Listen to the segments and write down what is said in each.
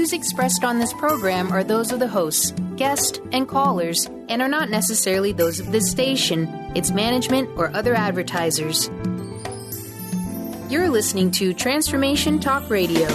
views expressed on this program are those of the hosts, guests, and callers, and are not necessarily those of this station, its management, or other advertisers. You're listening to Transformation Talk Radio.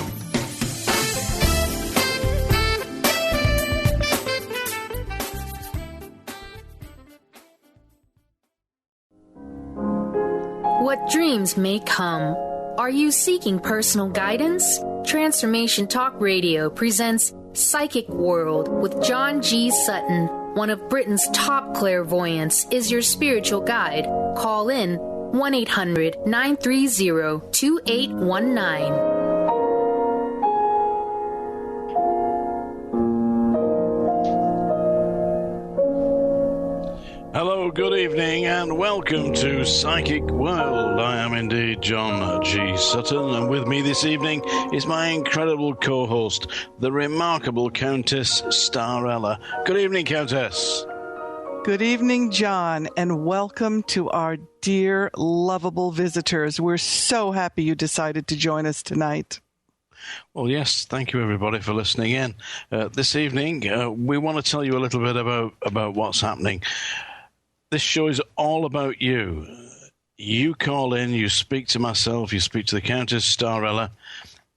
What dreams may come. Are you seeking personal guidance? Transformation Talk Radio presents Psychic World with John G. Sutton. One of Britain's top clairvoyants is your spiritual guide. Call in 1-800-930-2819. Hello, good evening, and welcome to Psychic World. I am indeed John G. Sutton, and with me this evening is my incredible co-host, the remarkable Countess Starella. Good evening, Countess. Good evening, John, and welcome to our dear, lovable visitors. We're so happy you decided to join us tonight. Well, yes, thank you, everybody, for listening in. This evening, we want to tell you a little bit about what's happening. This show is all about you. You call in, you speak to myself, you speak to the Countess Starella.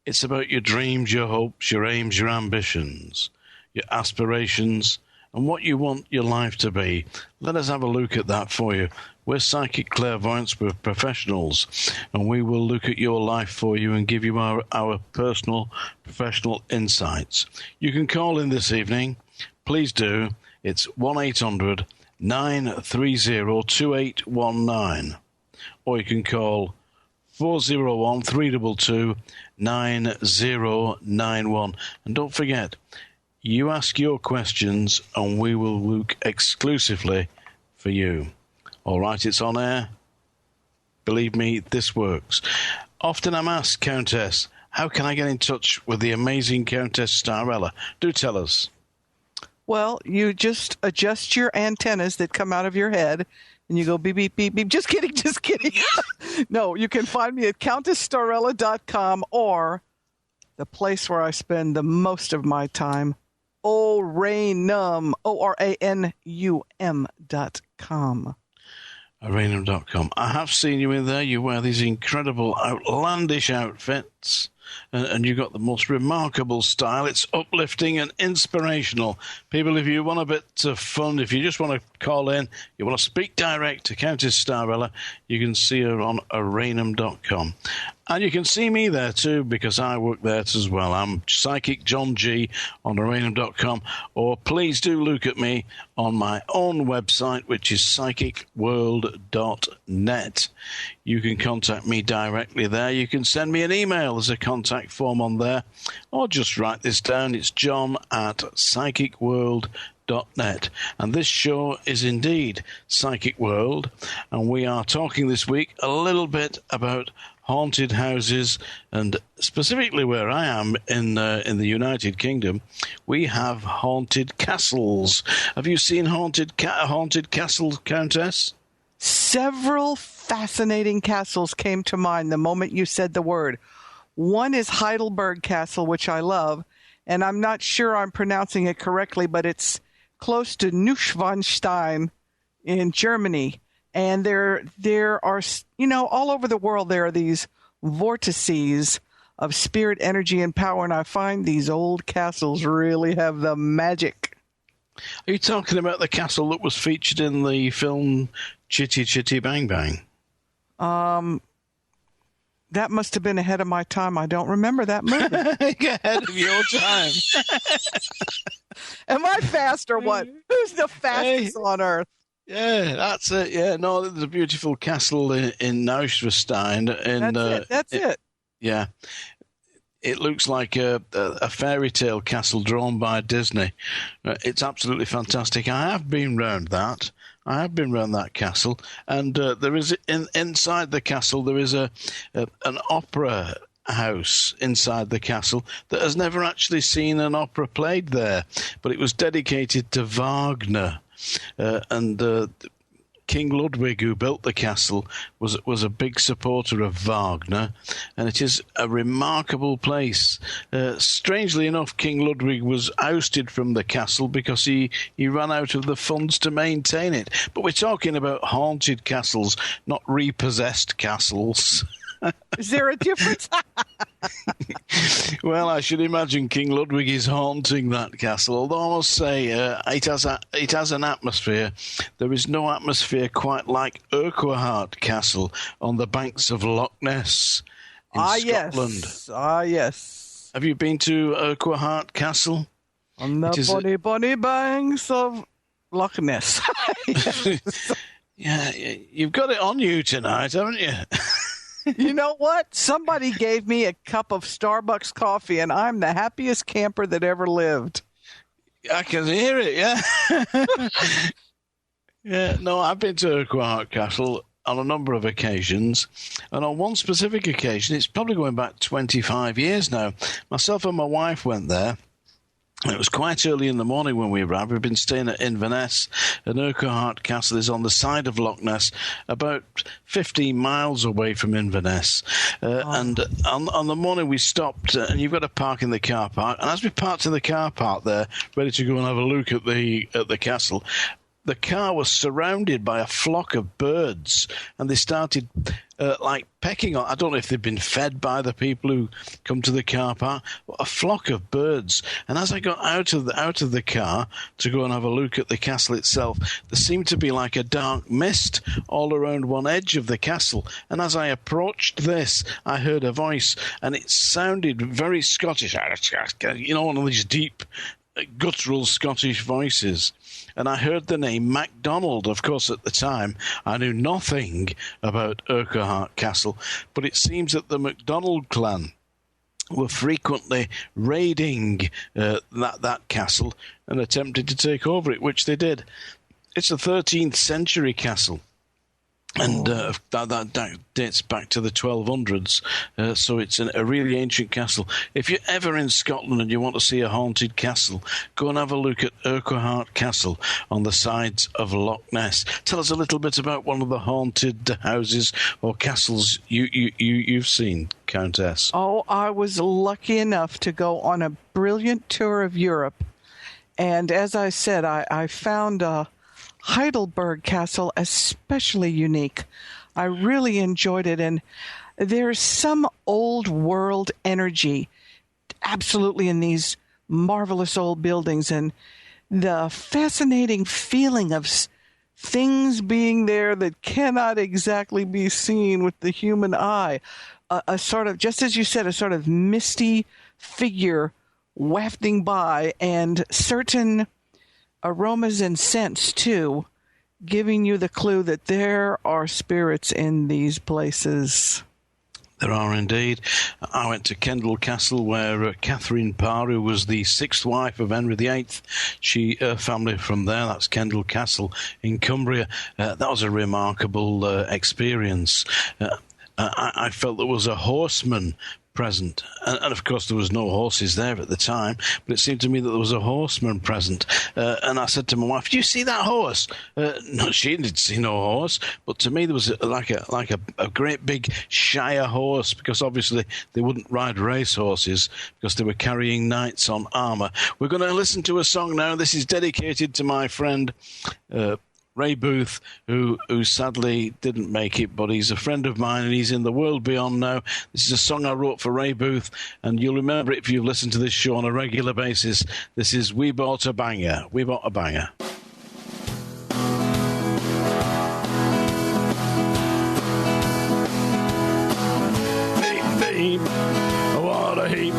It's about your dreams, your hopes, your aims, your ambitions, your aspirations, and what you want your life to be. Let us have a look at that for you. We're psychic clairvoyants, we're professionals, and we will look at your life for you and give you our personal, professional insights. You can call in this evening. Please do. It's 1-800-930-2819. Or you can call 401-322-9091. And don't forget, you ask your questions and we will look exclusively for you. All right, it's on air. Believe me, this works. Often I'm asked, Countess, how can I get in touch with the amazing Countess Starella? Do tell us. Well, you just adjust your antennas that come out of your head, and you go beep, beep, beep, beep. Just kidding, just kidding. No, you can find me at CountessStarella.com or the place where I spend the most of my time, Oranum, ORANUM.com. Arenum.com. I have seen you in there. You wear these incredible, outlandish outfits, and you've got the most remarkable style. It's uplifting and inspirational. People, if you want a bit of fun, if you just want to call in, you want to speak direct to Countess Starella, you can see her on Arenum.com. And you can see me there too, because I work there as well. I'm Psychic John G on Arenum.com. Or please do look at me on my own website, which is psychicworld.net. You can contact me directly there. You can send me an email. There's a contact form on there. Or just write this down. It's john@psychicworld.net. And this show is indeed Psychic World. And we are talking this week a little bit about haunted houses, and specifically where I am in the United Kingdom, we have haunted castles. Have you seen haunted castles, Countess? Several fascinating castles came to mind the moment you said the word. One is Heidelberg Castle, which I love, and I'm not sure I'm pronouncing it correctly, but it's close to Neuschwanstein in Germany. And there are, all over the world, there are these vortices of spirit, energy, and power. And I find these old castles really have the magic. Are you talking about the castle that was featured in the film Chitty Chitty Bang Bang? That must have been ahead of my time. I don't remember that movie. Ahead of your time. Am I fast or what? Who's the fastest on earth? Yeah, that's it. Yeah, no, there's a beautiful castle in Neuschwanstein. That's it. Yeah. It looks like a fairy tale castle drawn by Disney. It's absolutely fantastic. I have been round that. Castle, and there is inside the castle there is an opera house inside the castle that has never actually seen an opera played there, but it was dedicated to Wagner. And King Ludwig, who built the castle, was a big supporter of Wagner, and it is a remarkable place. Strangely enough, King Ludwig was ousted from the castle because he ran out of the funds to maintain it. But we're talking about haunted castles, not repossessed castles. Is there a difference? Well, I should imagine King Ludwig is haunting that castle, although I must say it has an atmosphere. There is no atmosphere quite like Urquhart Castle on the banks of Loch Ness in Scotland. Yes. Have you been to Urquhart Castle? On the bonny banks of Loch Ness. Yeah, you've got it on you tonight, haven't you? You know what? Somebody gave me a cup of Starbucks coffee, and I'm the happiest camper that ever lived. I can hear it, yeah. Yeah, no, I've been to Urquhart Castle on a number of occasions, and on one specific occasion, it's probably going back 25 years now, myself and my wife went there. It was quite early in the morning when we arrived. We've been staying at Inverness, and Urquhart Castle is on the side of Loch Ness, about 15 miles away from Inverness. And on the morning we stopped, and you've got to park in the car park. And as we parked in the car park there, ready to go and have a look at the castle, the car was surrounded by a flock of birds, and they started pecking on. I don't know if they've been fed by the people who come to the car park. A flock of birds. And as I got out of the car to go and have a look at the castle itself, there seemed to be like a dark mist all around one edge of the castle. And as I approached this, I heard a voice, and it sounded very Scottish. You know, one of these deep, guttural Scottish voices. And I heard the name MacDonald. Of course, at the time, I knew nothing about Urquhart Castle, but it seems that the MacDonald clan were frequently raiding that castle and attempted to take over it, which they did. It's a 13th century castle. And that dates back to the 1200s, so it's a really ancient castle. If you're ever in Scotland and you want to see a haunted castle, go and have a look at Urquhart Castle on the sides of Loch Ness. Tell us a little bit about one of the haunted houses or castles you've seen, Countess. Oh, I was lucky enough to go on a brilliant tour of Europe. And as I said, I found Heidelberg Castle especially unique. I really enjoyed it, and there's some old world energy absolutely in these marvelous old buildings, and the fascinating feeling of things being there that cannot exactly be seen with the human eye. A sort of, just as you said, a sort of misty figure wafting by, and certain aromas and scents, too, giving you the clue that there are spirits in these places. There are indeed. I went to Kendal Castle, where Catherine Parr, who was the sixth wife of Henry VIII, her family from there. That's Kendal Castle in Cumbria. That was a remarkable experience. I felt there was a horseman present, and of course there was no horses there at the time, but it seemed to me that there was a horseman present, and I said to my wife, "Do you see that horse?" No, she didn't see no horse, but to me there was like a great big Shire horse, because obviously they wouldn't ride race horses because they were carrying knights on armour. We're going to listen to a song now. This is dedicated to my friend Ray Booth, who sadly didn't make it, but he's a friend of mine and he's in the world beyond now. This is a song I wrote for Ray Booth, and you'll remember it if you've listened to this show on a regular basis. This is We Bought a Banger. We Bought a Banger. Beep, beep, what a heap.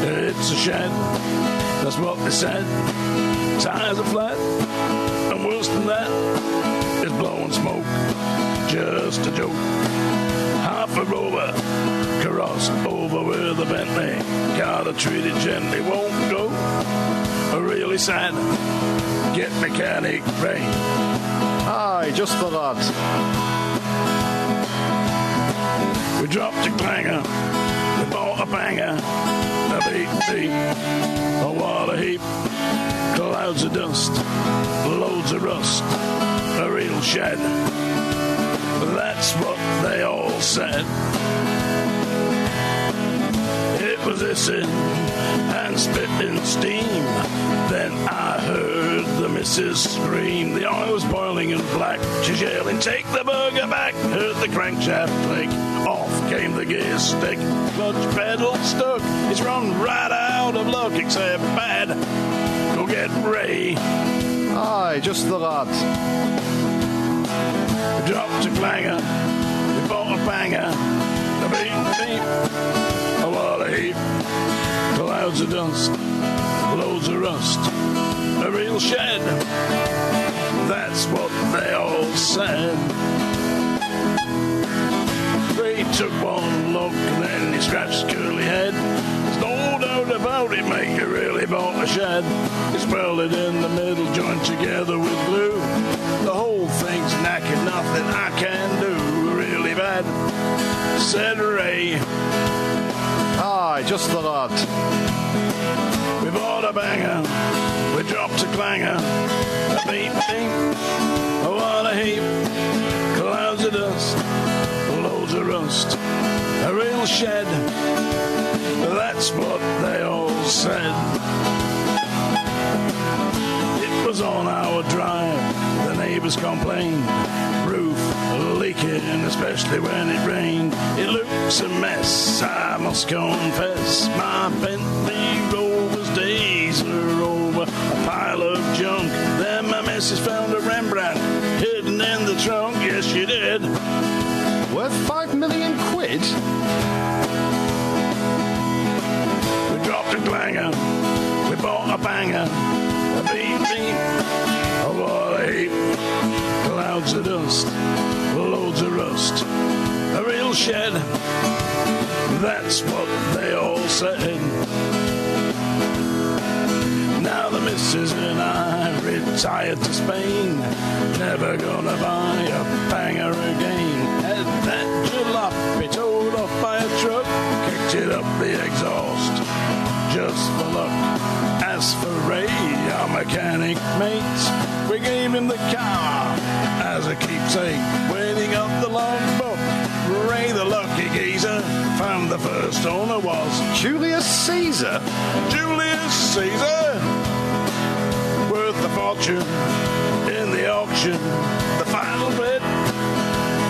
It's a shed, that's what they said. Tires are flat, and worse than that, it's blowing smoke. Just a joke. Half a rover crossed over with a Bentley. Gotta treat it gently, won't go. Really sad. Get mechanic Ray. Aye, just for that. We dropped a clanger. We bought a banger. A beep beep. Oh, what a heap. Clouds of dust, loads of rust, a real shed. That's what they all said. It was hissing and spitting steam. Then I heard the missus scream. The oil was boiling and black. She's yelling, take the burger back. Heard the crankshaft click. Off came the gear stick. Clutch pedal stuck. It's run right out of luck, except bad. Go get Ray. Aye, just the lad. We dropped a clanger. We bought a banger. A beep, beep. Oh, what a heap. Clouds of dust. Loads of rust. A real shed. That's what they all said. Ray took one look, then he scratched his curly head. There's no doubt about it, mate, you really bought a shed. It's welded in the middle, joined together with glue. The whole thing's knackered, nothing I can do. Really bad, said Ray. Aye, just the lad. We bought a banger, we dropped a clanger. A beep, beep, oh, what a heap. Clouds of dust, loads of rust. A real shed, that's what they all said. It was on our drive, the neighbours complained. Roof leaking, especially when it rained. It looks a mess, I must confess. My Bentley Rover's days are over. A pile of junk. Then my missus found a Rembrandt hidden in the trunk. Yes, she did. Worth £5 million? We dropped a clanger. We bought a banger. A beep, beep. Oh, what a heap. Clouds of dust. Loads of rust. A real shed. That's what they all said. Now the missus and I retired to Spain. Never gonna buy a banger again. Had that jalopy towed off by a truck. Kicked it up the exhaust just for luck. As for Ray, our mechanic mate, we gave him the car as a keepsake. When he got the logbook, Ray the lucky geezer found the first owner was Julius Caesar? Julius Caesar, worth a fortune in the auction. The final bid,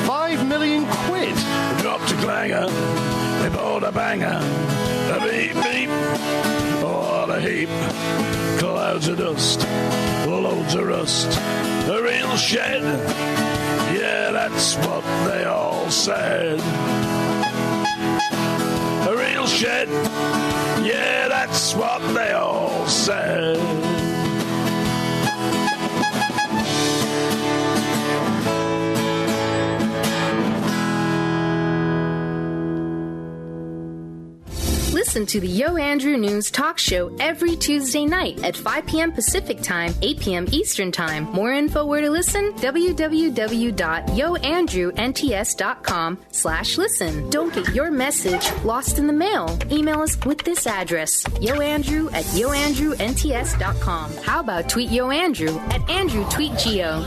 £5 million? We dropped a clanger, we bought a banger. A beep beep, oh, what a heap. Clouds of dust, loads of rust. A real shed, yeah, that's what they all said. A real shed, yeah, that's what they all said. Listen to the Yo Andrew News Talk Show every Tuesday night at 5 p.m. Pacific Time, 8 p.m. Eastern Time. More info where to listen? www.yoandrewnts.com/listen. Don't get your message lost in the mail. Email us with this address, yoandrew@yoandrewnts.com. How about tweet Yo Andrew at AndrewTweetGeo?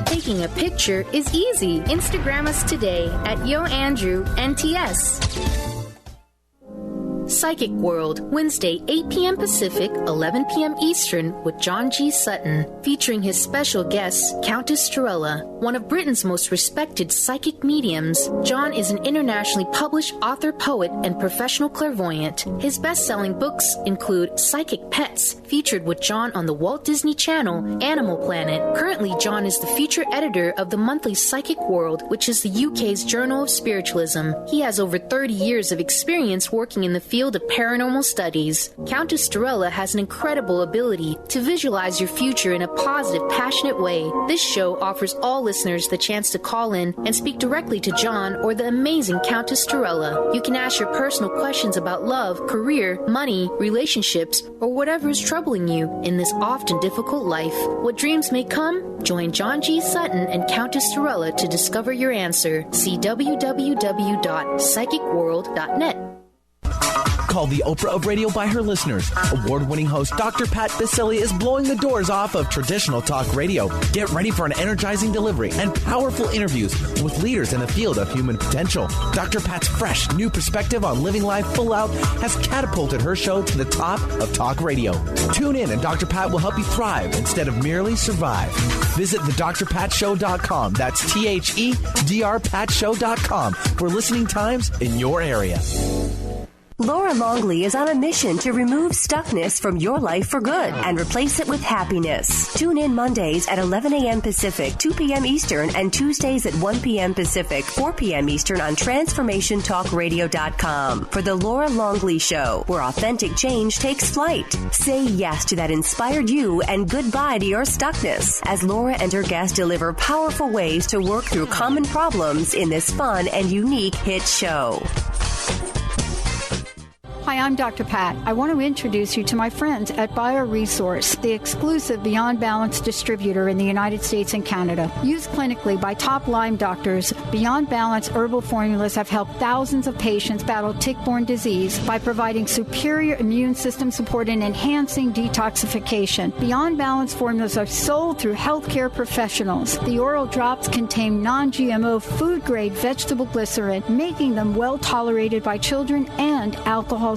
Taking a picture is easy. Instagram us today at YoAndrewNTS. Psychic World, Wednesday, 8 p.m. Pacific, 11 p.m. Eastern, with John G. Sutton, featuring his special guest, Countess Torella, one of Britain's most respected psychic mediums. John is an internationally published author, poet, and professional clairvoyant. His best-selling books include Psychic Pets, featured with John on the Walt Disney Channel, Animal Planet. Currently, John is the feature editor of the monthly Psychic World, which is the UK's Journal of Spiritualism. He has over 30 years of experience working in the field of paranormal studies. Countess Torella has an incredible ability to visualize your future in a positive, passionate way. This show offers all listeners the chance to call in and speak directly to John or the amazing Countess Torella. You can ask your personal questions about love, career, money, relationships, or whatever is troubling you in this often difficult life. What dreams may come? Join John G. Sutton and Countess Torella to discover your answer. See www.psychicworld.net. Called the Oprah of radio by her listeners, award-winning host Dr. Pat Baccili is blowing the doors off of traditional talk radio. Get ready for an energizing delivery and powerful interviews with leaders in the field of human potential. Dr. Pat's fresh, new perspective on living life full out has catapulted her show to the top of talk radio. Tune in and Dr. Pat will help you thrive instead of merely survive. Visit thedrpatshow.com. That's THEDRPatShow.com for listening times in your area. Laura Longley is on a mission to remove stuckness from your life for good and replace it with happiness. Tune in Mondays at 11 a.m. Pacific, 2 p.m. Eastern, and Tuesdays at 1 p.m. Pacific, 4 p.m. Eastern on TransformationTalkRadio.com for The Laura Longley Show, where authentic change takes flight. Say yes to that inspired you and goodbye to your stuckness as Laura and her guests deliver powerful ways to work through common problems in this fun and unique hit show. Hi, I'm Dr. Pat. I want to introduce you to my friends at BioResource, the exclusive Beyond Balance distributor in the United States and Canada. Used clinically by top Lyme doctors, Beyond Balance herbal formulas have helped thousands of patients battle tick-borne disease by providing superior immune system support and enhancing detoxification. Beyond Balance formulas are sold through healthcare professionals. The oral drops contain non-GMO food-grade vegetable glycerin, making them well tolerated by children and alcohol-sensitive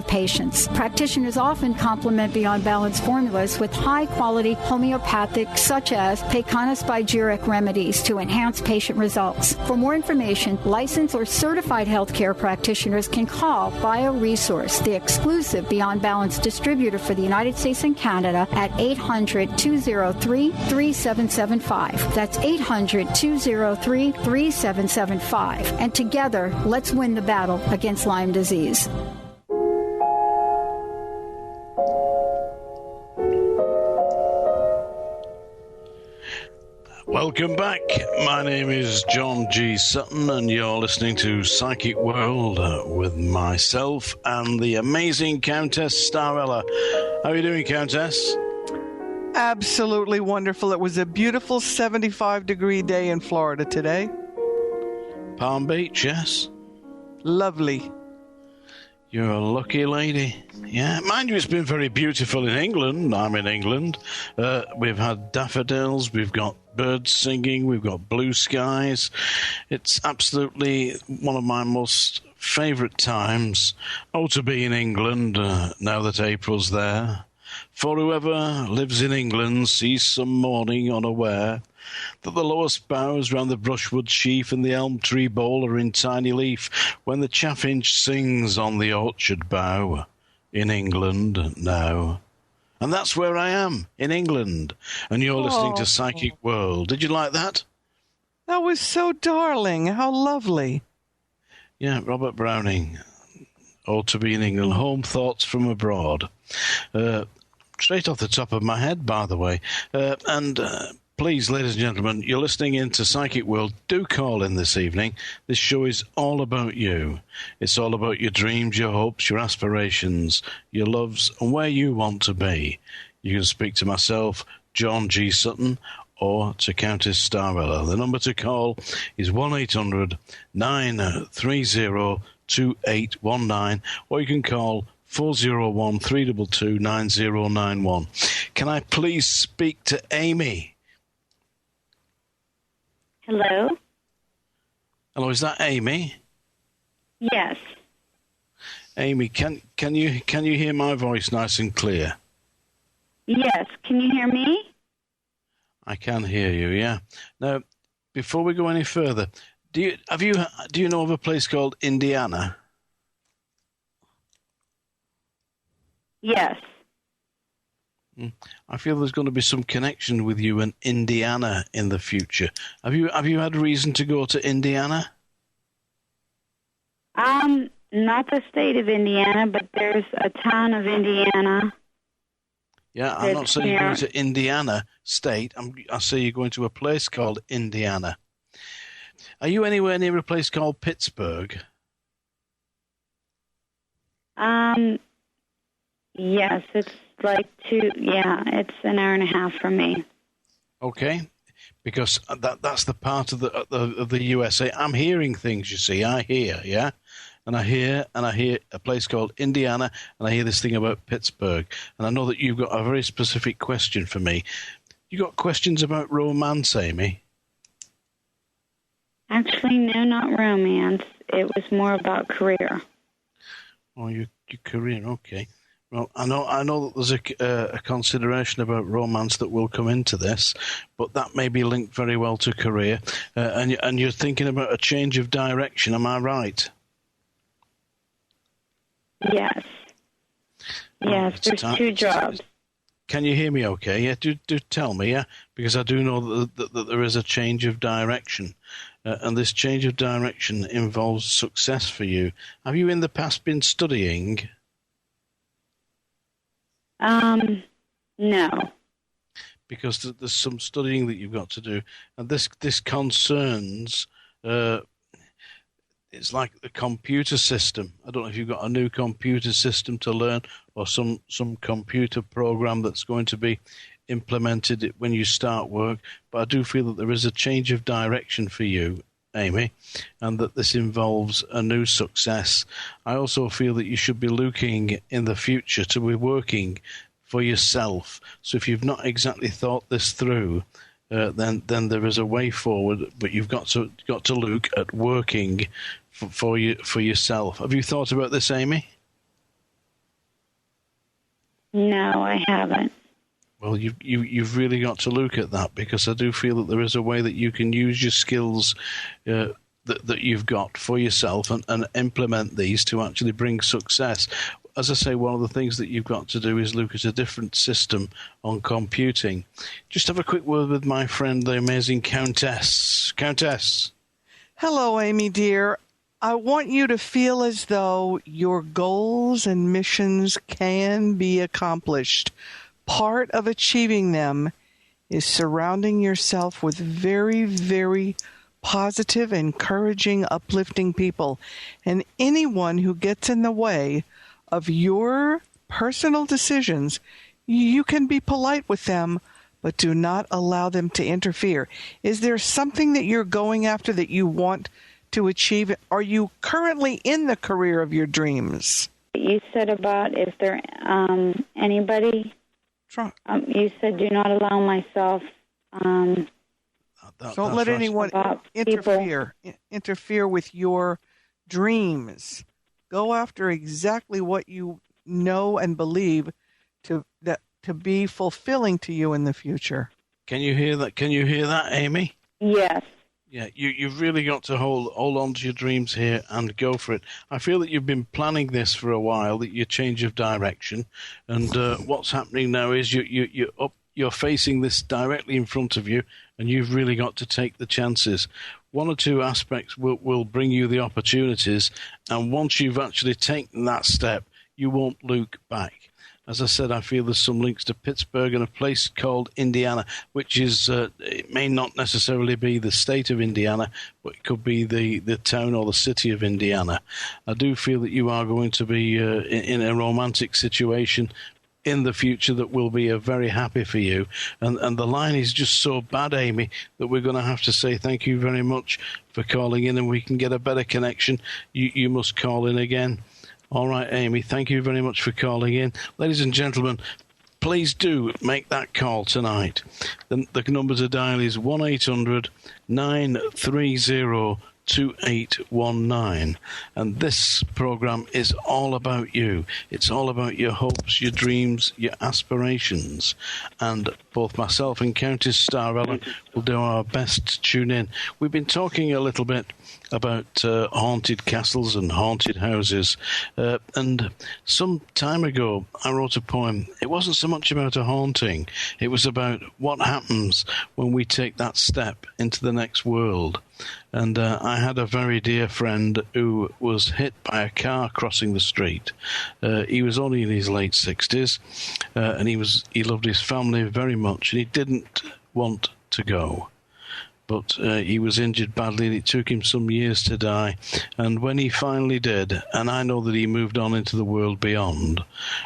patients. Practitioners often complement Beyond Balance formulas with high-quality homeopathic, such as Pecana Spagyric remedies to enhance patient results. For more information, licensed or certified healthcare practitioners can call BioResource, the exclusive Beyond Balance distributor for the United States and Canada, at 800-203-3775. That's 800-203-3775. And together, let's win the battle against Lyme disease. Welcome back. My name is John G. Sutton, and you're listening to Psychic World with myself and the amazing Countess Starella. How are you doing, Countess? Absolutely wonderful. It was a beautiful 75-degree day in Florida today. Palm Beach, yes? Lovely. You're a lucky lady. Yeah, mind you, it's been very beautiful in England. I'm in England. We've had daffodils, we've got birds singing, we've got blue skies. It's absolutely one of my most favourite times, to be in England now that April's there. For whoever lives in England sees some morning unaware that the lowest boughs round the brushwood sheaf and the elm tree bole are in tiny leaf when the chaffinch sings on the orchard bough in England now. And that's where I am, in England. And you're listening to Psychic World. Did you like that? That was so darling. How lovely. Yeah, Robert Browning. To be in England. Home Thoughts from Abroad. Straight off the top of my head, by the way. Please, ladies and gentlemen, you're listening in to Psychic World. Do call in this evening. This show is all about you. It's all about your dreams, your hopes, your aspirations, your loves, and where you want to be. You can speak to myself, John G. Sutton, or to Countess Starella. The number to call is 1-800-930-2819, or you can call 401-322-9091. Can I please speak to Amy? Hello? Hello, is that Amy? Yes. Amy, can you hear my voice nice and clear? Yes. Can you hear me? I can hear you, yeah. Now, before we go any further, do you know of a place called Indiana? Yes. I feel there's going to be some connection with you and Indiana in the future. Have you had reason to go to Indiana? Not the state of Indiana, but there's a town of Indiana. Yeah, I'm not saying you're going to Indiana State. I say you're going to a place called Indiana. Are you anywhere near a place called Pittsburgh? Yes, it's like it's an hour and a half from me. Okay, because that's the part of the USA. I'm hearing things, you see. I hear, yeah. and I hear a place called Indiana, and I hear this thing about Pittsburgh, and I know that you've got a very specific question for me. You got questions about romance, Amy? Actually, no, not romance. It was more about career. Oh, your career, okay. Well, I know that there's a consideration about romance that will come into this, but that may be linked very well to career. And you're thinking about a change of direction, am I right? Yes. Yes, there's two jobs. Can you hear me okay? Yeah, do tell me, yeah? Because I do know that there is a change of direction. And this change of direction involves success for you. Have you in the past been studying? No. Because there's some studying that you've got to do. And this concerns, it's like the computer system. I don't know if you've got a new computer system to learn or some computer program that's going to be implemented when you start work. But I do feel that there is a change of direction for you, Amy, and that this involves a new success. I also feel that you should be looking in the future to be working for yourself. So if you've not exactly thought this through, then there is a way forward, but you've got to look at working for yourself. Have you thought about this, Amy? No, I haven't. Well, you've really got to look at that, because I do feel that there is a way that you can use your skills that you've got for yourself and implement these to actually bring success. As I say, one of the things that you've got to do is look at a different system on computing. Just have a quick word with my friend, the amazing Countess. Countess. Hello, Amy, dear. I want you to feel as though your goals and missions can be accomplished. Part of achieving them is surrounding yourself with very, very positive, encouraging, uplifting people. And anyone who gets in the way of your personal decisions, you can be polite with them, but do not allow them to interfere. Is there something that you're going after that you want to achieve? Are you currently in the career of your dreams? You said about, is there anybody? You said do not allow myself. Don't let anyone interfere with your dreams. Go after exactly what you know and believe to be fulfilling to you in the future. Can you hear that? Can you hear that, Amy? Yes. Yeah, you've really got to hold on to your dreams here and go for it. I feel that you've been planning this for a while, that your change of direction, and what's happening now is you're facing this directly in front of you, and you've really got to take the chances. One or two aspects will bring you the opportunities, and once you've actually taken that step, you won't look back. As I said, I feel there's some links to Pittsburgh and a place called Indiana, which is, it may not necessarily be the state of Indiana, but it could be the town or the city of Indiana. I do feel that you are going to be in a romantic situation in the future that will be very happy for you. And the line is just so bad, Amy, that we're going to have to say thank you very much for calling in, and we can get a better connection. You must call in again. All right, Amy, thank you very much for calling in. Ladies and gentlemen, please do make that call tonight. The number to dial is 1-800-930-2819. And this program is all about you. It's all about your hopes, your dreams, your aspirations. And both myself and Countess Starella will do our best to tune in. We've been talking a little bit about haunted castles and haunted houses. And some time ago, I wrote a poem. It wasn't so much about a haunting. It was about what happens when we take that step into the next world. And I had a very dear friend who was hit by a car crossing the street. He was only in his late 60s, and he loved his family very much, and he didn't want to go. But he was injured badly, and it took him some years to die. And when he finally did, and I know that he moved on into the world beyond,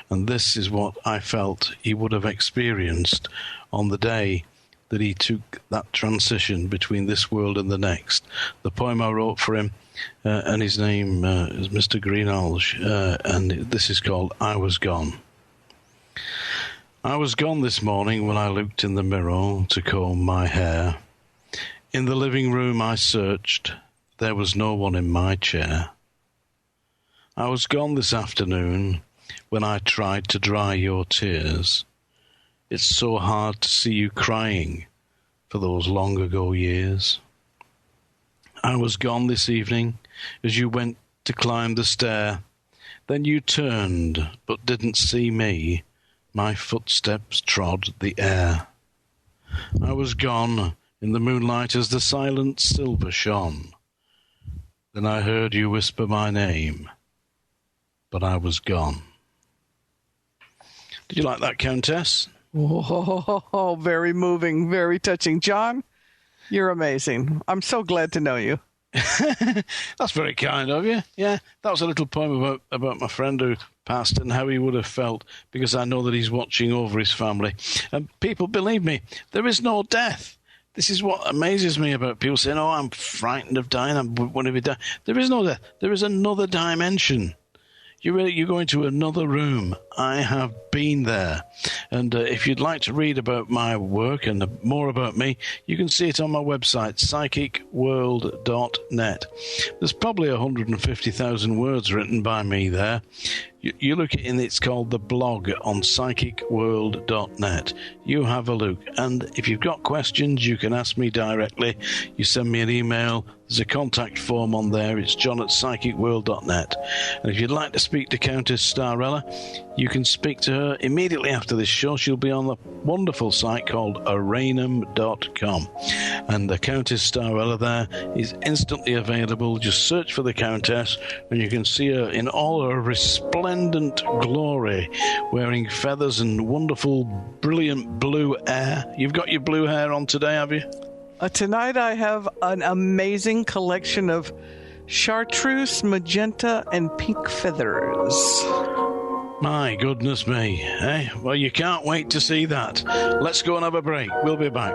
and this is what I felt he would have experienced on the day that he took that transition between this world and the next. The poem I wrote for him and his name is Mr. Greenhalgh, and this is called I Was Gone. I was gone this morning when I looked in the mirror to comb my hair. In the living room I searched, there was no one in my chair. I was gone this afternoon when I tried to dry your tears. It's so hard to see you crying for those long ago years. I was gone this evening as you went to climb the stair. Then you turned but didn't see me. My footsteps trod the air. I was gone in the moonlight as the silent silver shone. Then I heard you whisper my name, but I was gone. Did you like that, Countess? Oh, very moving, very touching. John, you're amazing. I'm so glad to know you. That's very kind of you. Yeah, that was a little poem about my friend who passed and how he would have felt, because I know that he's watching over his family. And people, believe me, there is no death. This is what amazes me about people saying, oh, I'm frightened of dying, I'm going to be dying. There is no death. There is another dimension. You go into another room. I have been there. And if you'd like to read about my work and more about me, you can see it on my website, psychicworld.net. There's probably 150,000 words written by me there. You look at it, and it's called The Blog on psychicworld.net. You have a look. And if you've got questions, you can ask me directly. You send me an email. There's a contact form on there. It's john@psychicworld.net. And if you'd like to speak to Countess Starella, you can speak to her immediately after this show. She'll be on the wonderful site called aranum.com. And the Countess Starella there is instantly available. Just search for the Countess, and you can see her in all her resplendent glory, wearing feathers and wonderful, brilliant blue hair. You've got your blue hair on today, have you? Tonight I have an amazing collection of chartreuse, magenta, and pink feathers. My goodness me. Eh? Well, you can't wait to see that. Let's go and have a break. We'll be back.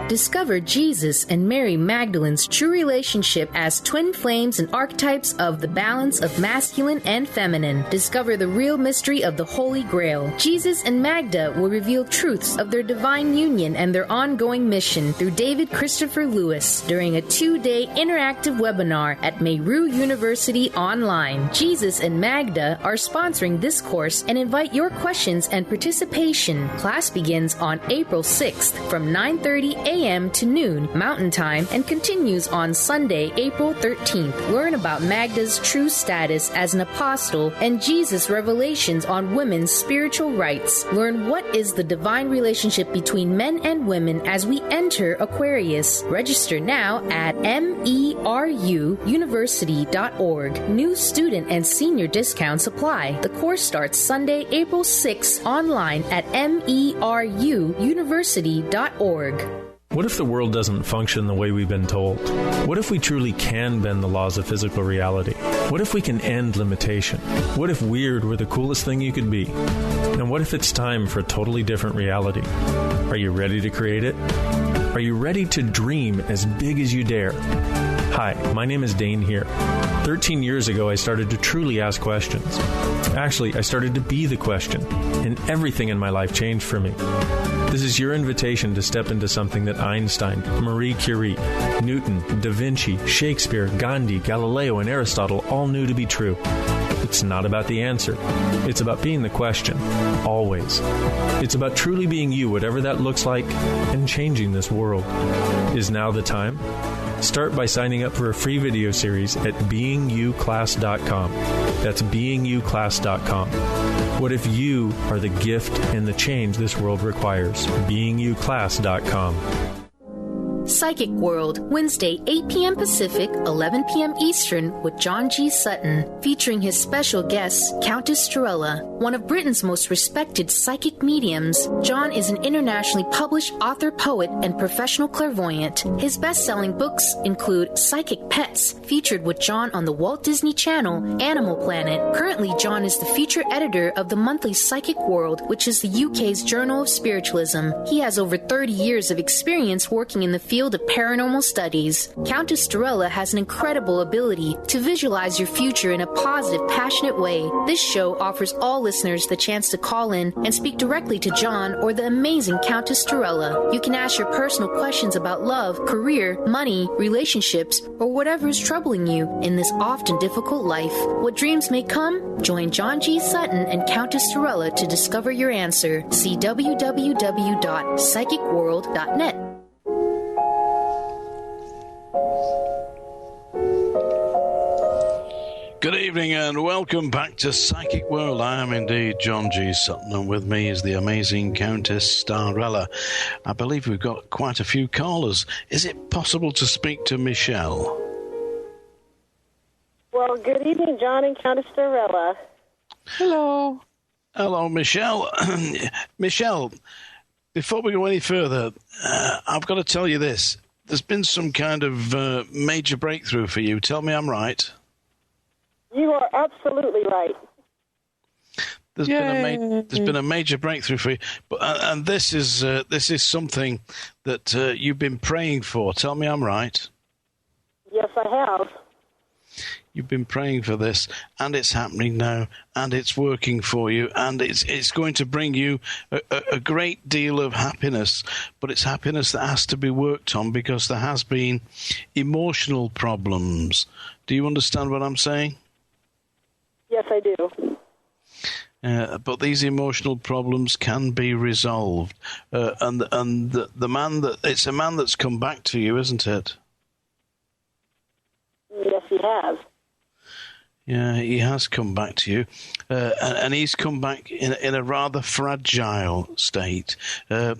Discover Jesus and Mary Magdalene's true relationship as twin flames and archetypes of the balance of masculine and feminine. Discover the real mystery of the Holy Grail. Jesus and Magda will reveal truths of their divine union and their ongoing mission through David Christopher Lewis during a 2-day interactive webinar at Meru University Online. Jesus and Magda are sponsoring this course and invite your questions and participation. Class begins on April 6th from 9:30 a.m. to noon Mountain Time and continues on Sunday, April 13th. Learn about Magda's true status as an apostle and Jesus' revelations on women's spiritual rights. Learn what is the divine relationship between men and women as we enter Aquarius. Register now at meruuniversity.org. New student and senior discounts apply. The course starts Sunday, April 6th online at meruuniversity.org. What if the world doesn't function the way we've been told? What if we truly can bend the laws of physical reality? What if we can end limitation? What if weird were the coolest thing you could be? And what if it's time for a totally different reality? Are you ready to create it? Are you ready to dream as big as you dare? Hi, my name is Dane here. 13 years ago, I started to truly ask questions. Actually, I started to be the question, and everything in my life changed for me. This is your invitation to step into something that Einstein, Marie Curie, Newton, Da Vinci, Shakespeare, Gandhi, Galileo, and Aristotle all knew to be true. It's not about the answer. It's about being the question, always. It's about truly being you, whatever that looks like, and changing this world. Is now the time? Start by signing up for a free video series at beingyouclass.com. That's beingyouclass.com. What if you are the gift and the change this world requires? beingyouclass.com. Psychic World, Wednesday, 8 p.m. Pacific, 11 p.m. Eastern, with John G. Sutton, featuring his special guest, Countess Torella, one of Britain's most respected psychic mediums. John is an internationally published author, poet, and professional clairvoyant. His best-selling books include Psychic Pets, featured with John on the Walt Disney Channel, Animal Planet. Currently, John is the feature editor of the monthly Psychic World, which is the UK's Journal of Spiritualism. He has over 30 years of experience working in the field of paranormal studies. Countess Torella has an incredible ability to visualize your future in a positive, passionate way. This show offers all listeners the chance to call in and speak directly to John or the amazing Countess Torella. You can ask your personal questions about love, career, money, relationships, or whatever is troubling you in this often difficult life. What dreams may come? Join John G. Sutton and Countess Torella to discover your answer. See www.psychicworld.net. Good evening and welcome back to Psychic World. I am indeed John G. Sutton, and with me is the amazing Countess Torella. I believe we've got quite a few callers. Is it possible to speak to Michelle? Well, good evening, John and Countess Torella. Hello. Hello, Michelle. Michelle, before we go any further, I've got to tell you this. There's been some kind of major breakthrough for you. Tell me I'm right. You are absolutely right. There's been a major breakthrough for you, and this is something that you've been praying for. Tell me I'm right. Yes, I have. You've been praying for this, and it's happening now, and it's working for you, and it's going to bring you a great deal of happiness. But it's happiness that has to be worked on because there has been emotional problems. Do you understand what I'm saying? Yes, I do. But these emotional problems can be resolved, and the man it's a man that's come back to you, isn't it? Yes, he has. Yeah, he has come back to you, and he's come back in a rather fragile state. There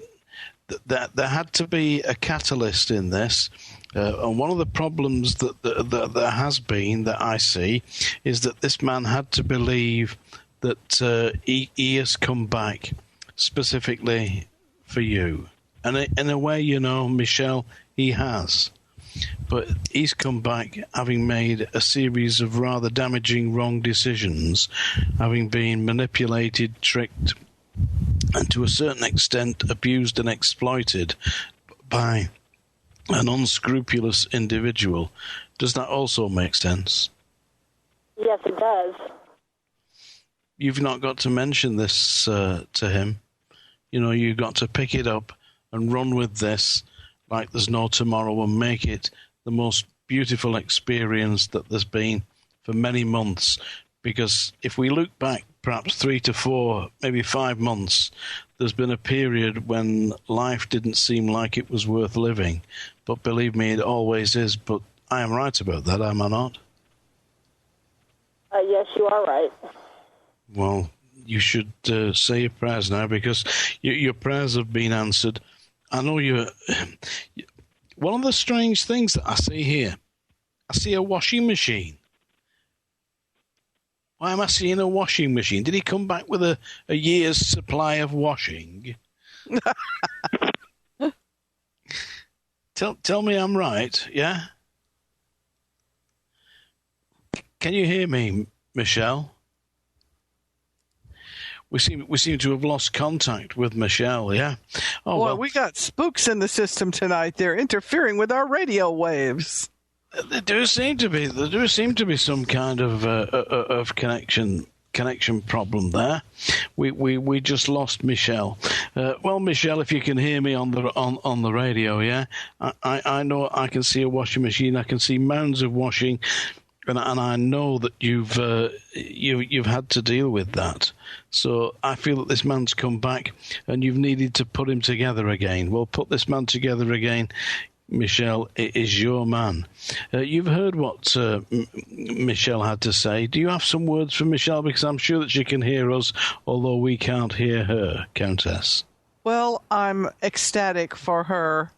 had to be a catalyst in this. And one of the problems that there has been, that I see, is that this man had to believe that he has come back specifically for you. And in a way, Michelle, he has. But he's come back having made a series of rather damaging wrong decisions, having been manipulated, tricked, and to a certain extent abused and exploited by an unscrupulous individual. Does that also make sense? Yes, it does. You've not got to mention this to him. You've got to pick it up and run with this like there's no tomorrow and make it the most beautiful experience that there's been for many months. Because if we look back perhaps 3 to 4, maybe 5 months, there's been a period when life didn't seem like it was worth living. But believe me, it always is. But I am right about that, am I not? Yes, you are right. Well, you should say your prayers now, because your prayers have been answered. I know you. One of the strange things that I see here, I see a washing machine. Why am I seeing a washing machine? Did he come back with a year's supply of washing? Tell me I'm right, yeah? Can you hear me, Michelle? We seem to have lost contact with Michelle, yeah? Oh, well, we got spooks in the system tonight. They're interfering with our radio waves. There do seem to be some kind of connection problem there. We just lost Michelle. Well, Michelle, if you can hear me on the radio, yeah, I know I can see a washing machine. I can see mounds of washing, and I know that you've had to deal with that. So I feel that this man's come back, and you've needed to put him together again. Well, put this man together again. Michelle, it is your man. You've heard what Michelle had to say. Do you have some words for Michelle? Because I'm sure that she can hear us, although we can't hear her, Countess. Well, I'm ecstatic for her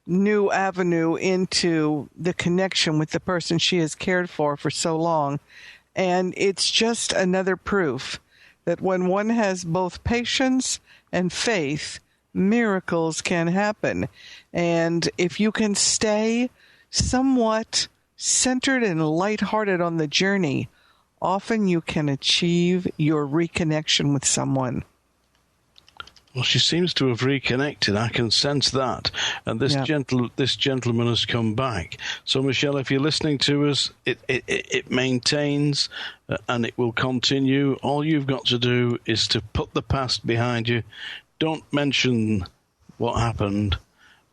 new avenue into the connection with the person she has cared for so long. And it's just another proof that when one has both patience and faith, miracles can happen. And if you can stay somewhat centered and lighthearted on the journey, often you can achieve your reconnection with someone. Well, she seems to have reconnected. I can sense that. And this gentleman has come back. So, Michelle, if you're listening to us, it maintains and it will continue. All you've got to do is to put the past behind you. Don't mention what happened,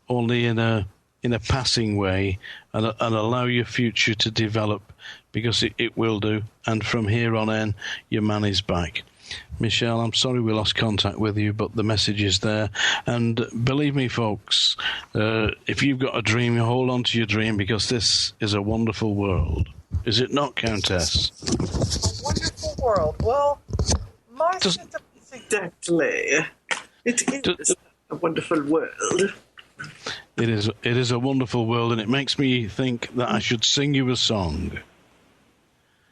only in a passing way, and allow your future to develop, because it will do. And from here on in, your man is back. Michelle, I'm sorry we lost contact with you, but the message is there. And believe me, folks, if you've got a dream, hold on to your dream, because this is a wonderful world. Is it not, Countess? A wonderful world. Well, my sense of exactly. It is a wonderful world. It is a wonderful world, and it makes me think that I should sing you a song.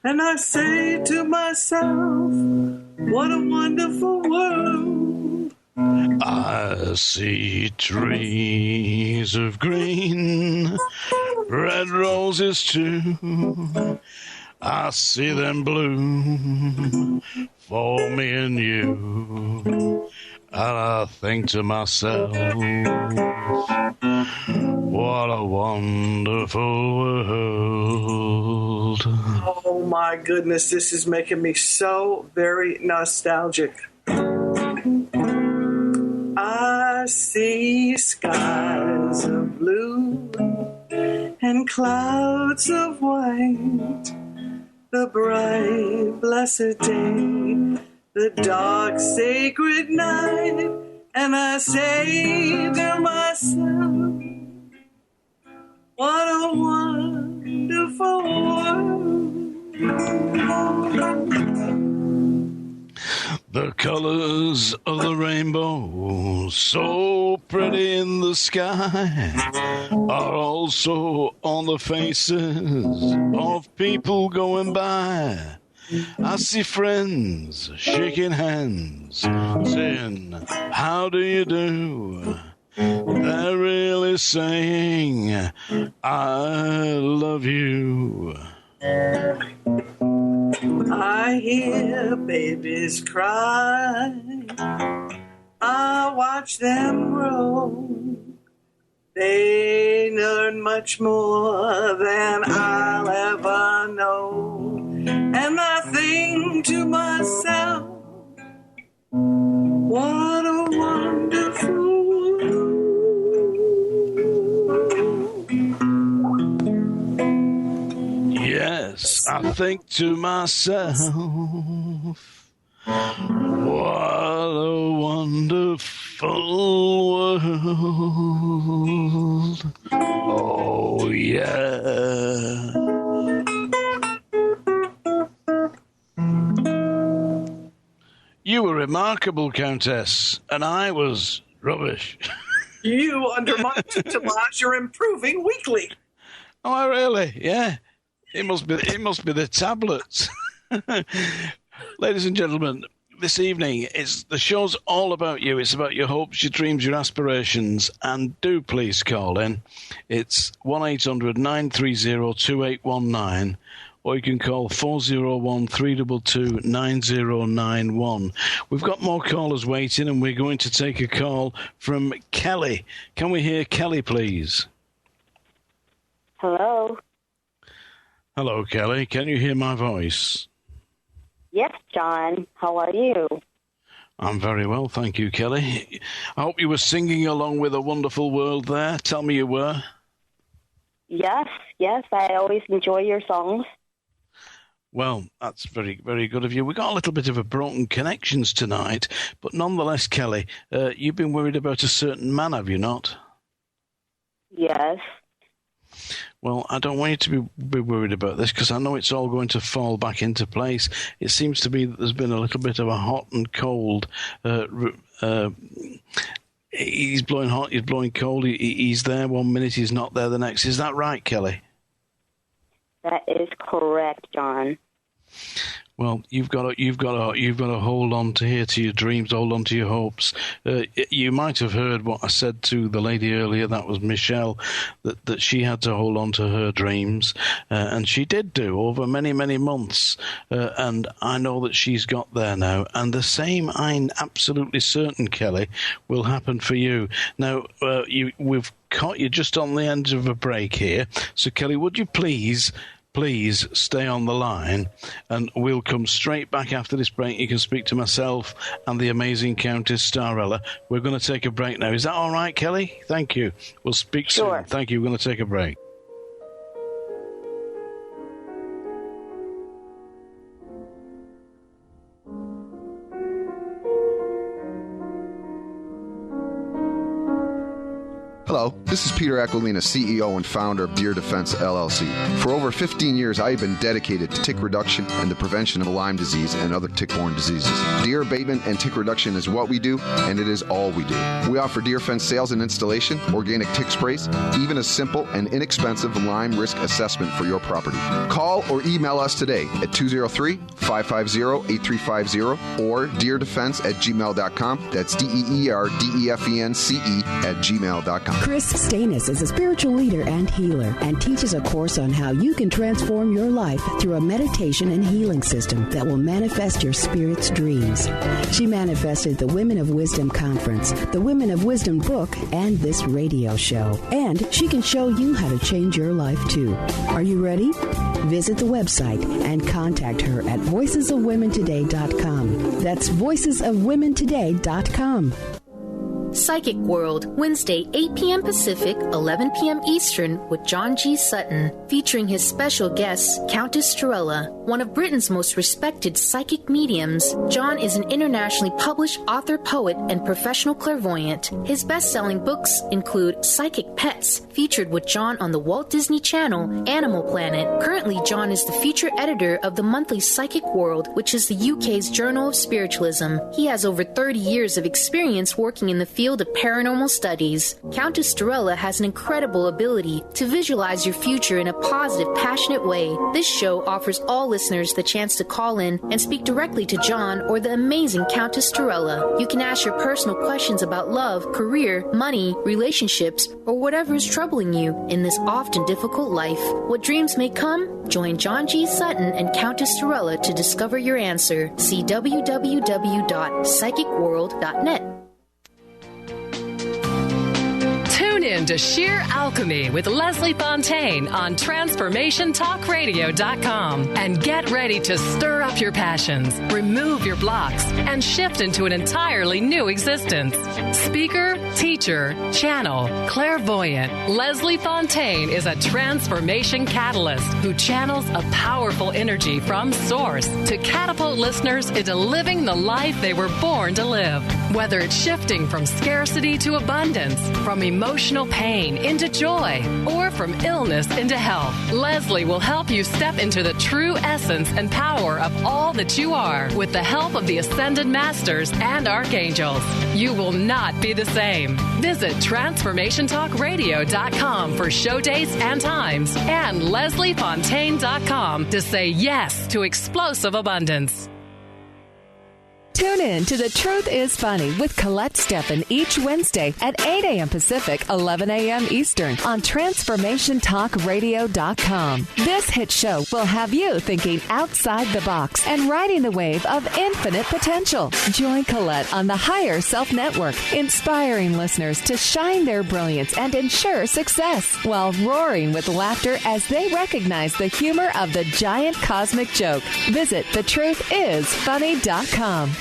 And I say to myself, what a wonderful world. I see trees of green, red roses too. I see them bloom for me and you. And I think to myself, what a wonderful world. Oh my goodness, this is making me so very nostalgic. I see skies of blue and clouds of white, the bright blessed day, the dark sacred night, and I say to myself, what a wonderful world. The colors of the rainbow, so pretty in the sky, are also on the faces of people going by. I see friends shaking hands, saying, how do you do? They're really saying, I love you. I hear babies cry, I watch them grow. They learn much more than I'll ever know. And I think to myself, what a wonderful world. Yes, I think to myself, what a wonderful world. Oh, yeah. You were remarkable, Countess, and I was rubbish. You, under my tutelage, you're improving weekly. Oh, really? Yeah. It must be the tablets. Ladies and gentlemen, this evening, the show's all about you. It's about your hopes, your dreams, your aspirations. And do please call in. It's 1-800-930-2819. Or you can call 401-322-9091. We've got more callers waiting, and we're going to take a call from Kelly. Can we hear Kelly, please? Hello. Hello, Kelly. Can you hear my voice? Yes, John. How are you? I'm very well, thank you, Kelly. I hope you were singing along with A Wonderful World there. Tell me you were. Yes. I always enjoy your songs. Well, that's very, very good of you. We got a little bit of a broken connections tonight, but nonetheless, Kelly, you've been worried about a certain man, have you not? Yes. Well, I don't want you to be worried about this, because I know it's all going to fall back into place. It seems to be that there's been a little bit of a hot and cold he's blowing hot, he's blowing cold, he's there 1 minute, he's not there the next. Is that right, Kelly? That is correct, John. Well, you've got to hold on to your dreams, hold on to your hopes. You might have heard what I said to the lady earlier. That was Michelle, that she had to hold on to her dreams, and she did do over many, many months. And I know that she's got there now. And the same, I'm absolutely certain, Kelly, will happen for you. Now, we've caught you just on the end of a break here. So, Kelly, would you please stay on the line, and we'll come straight back after this break. You can speak to myself and the amazing Countess Starella. We're going to take a break now. Is that all right, Kelly? Thank you. We'll speak soon. Thank you. We're going to take a break. Hello, this is Peter Aquilina, CEO and founder of Deer Defense LLC. For over 15 years, I have been dedicated to tick reduction and the prevention of Lyme disease and other tick-borne diseases. Deer abatement and tick reduction is what we do, and it is all we do. We offer deer fence sales and installation, organic tick sprays, even a simple and inexpensive Lyme risk assessment for your property. Call or email us today at 203-550-8350 or deerdefense@gmail.com. That's DEERDEFENCE@gmail.com. Chris Stanis is a spiritual leader and healer and teaches a course on how you can transform your life through a meditation and healing system that will manifest your spirit's dreams. She manifested the Women of Wisdom Conference, the Women of Wisdom book, and this radio show. And she can show you how to change your life too. Are you ready? Visit the website and contact her at voicesofwomentoday.com. That's voicesofwomentoday.com. Psychic World, Wednesday, 8 p.m. Pacific, 11 p.m. Eastern, with John G. Sutton, featuring his special guest, Countess Starella, one of Britain's most respected psychic mediums. John is an internationally published author, poet, and professional clairvoyant. His best-selling books include Psychic Pets, featured with John on the Walt Disney Channel, Animal Planet. Currently, John is the feature editor of the monthly Psychic World, which is the UK's Journal of Spiritualism. He has over 30 years of experience working in the field of paranormal studies. Countess Starella has an incredible ability to visualize your future in a positive, passionate way. This show offers all listeners the chance to call in and speak directly to John or the amazing Countess Starella. You can ask your personal questions about love, career, money, relationships, or whatever is troubling you in this often difficult life. What dreams may come? Join John G. Sutton and Countess Starella to discover your answer. See www.psychicworld.net. Tune in to Sheer Alchemy with Leslie Fontaine on TransformationTalkRadio.com and get ready to stir up your passions, remove your blocks, and shift into an entirely new existence. Speaker, teacher, channel, clairvoyant, Leslie Fontaine is a transformation catalyst who channels a powerful energy from Source to catapult listeners into living the life they were born to live. Whether it's shifting from scarcity to abundance, from emotional pain into joy, or from illness into health, Leslie will help you step into the true essence and power of all that you are with the help of the Ascended Masters and Archangels. You will not be the same. Visit TransformationTalkRadio.com for show dates and times, and LeslieFontaine.com to say yes to explosive abundance. Tune in to The Truth is Funny with Colette Steffen each Wednesday at 8 a.m. Pacific, 11 a.m. Eastern on TransformationTalkRadio.com. This hit show will have you thinking outside the box and riding the wave of infinite potential. Join Colette on the Higher Self Network, inspiring listeners to shine their brilliance and ensure success while roaring with laughter as they recognize the humor of the giant cosmic joke. Visit thetruthisfunny.com.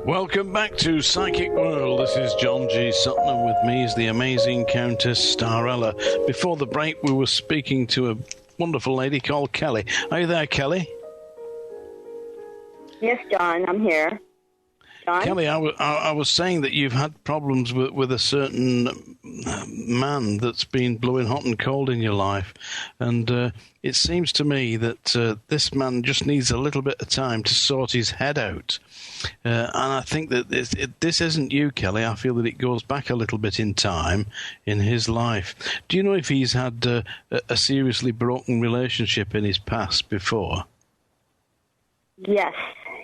Welcome back to Psychic World. This is John G. Sutton, and with me is the amazing Countess Starella. Before the break, we were speaking to a wonderful lady called Kelly. Are you there, Kelly? Yes, John, I'm here. John? Kelly, I was saying that you've had problems with a certain man that's been blowing hot and cold in your life, and it seems to me that this man just needs a little bit of time to sort his head out. And I think that this isn't you, Kelly. I feel that it goes back a little bit in time in his life. Do you know if he's had a seriously broken relationship in his past before? Yes,